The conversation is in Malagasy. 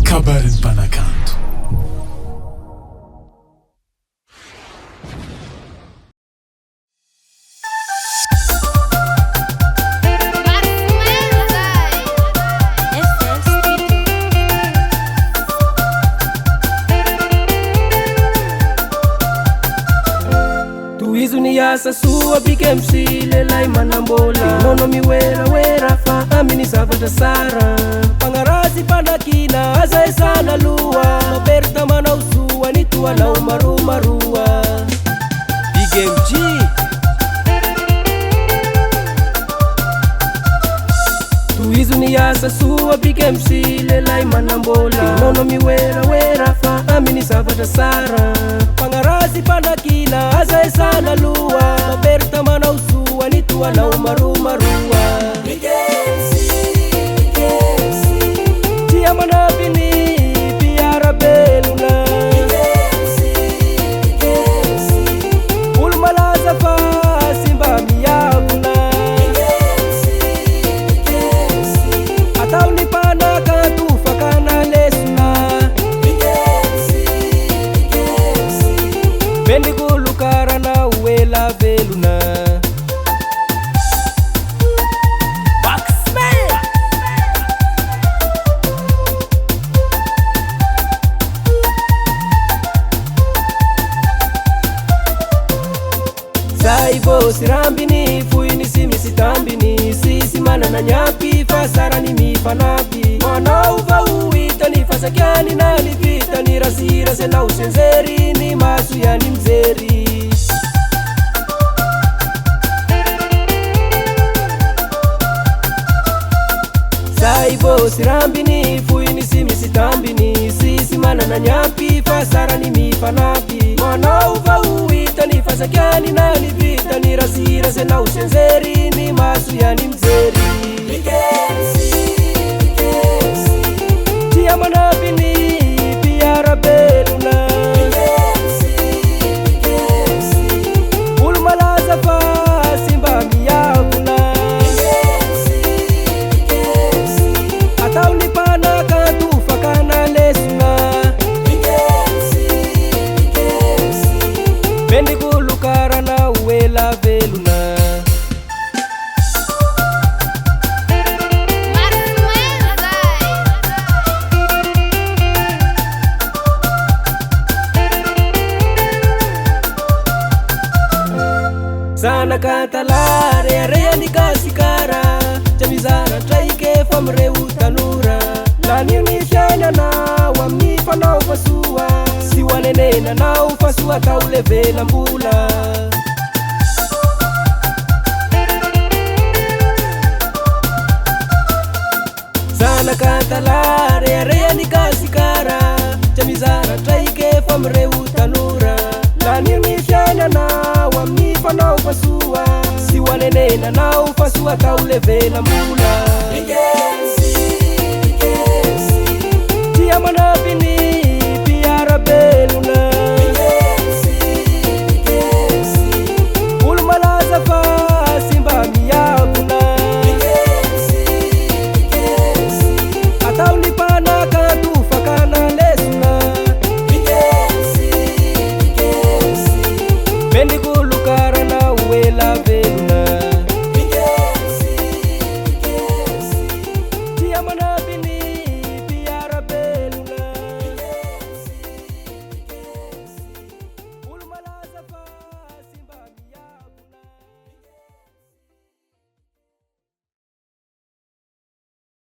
kabarin'ny mpanakanto. Toizo ni asa sua bikemsi lelay manambola nono miwera fa amini zavatra sara pangarasi pandakina aza esana lua maperta manao sua ni tuanao marumarua BigMG. Toizo ni asa sua bikemsi lelay manambola nono miwera fa amini zavatra sara pangarasi pandakina aza esana lua maperta manao sua ni tuanao marumarua tia manapini piara beluna ulmalaza fa simba miyabuna atau ni panaka tufakana lesuna bendigulu karana uela veluna saibo sirambini fuini simisitambini sisi mana na nyapi fasara ni mifanapi mwana uva uita ni fasakiani na livita ni rasira sena usenzeri ni masu ya ni mzeri saibo sirambini fuini simisitambini sisi mana na nyapi fasara ni mifanapi mwana uva uita ni fasakiani na livita ni rasira sena usenzeri ni masu ya ni mzeri tia manapini piara beluna ulmalaza fa simba miyabuna atau ni panaka tufakana lesuna bendigulu karana uela veluna sana katalare area nikasikara chamizara traike famre utanura lani unishana na wamifa na ufasua siwanenena na ufasua kaulevela mbula sana katalare area nikasikara chamizara traike famre utanura lani unishana na wamifa na ufasua siwanenena na ufasua kaulevela mbula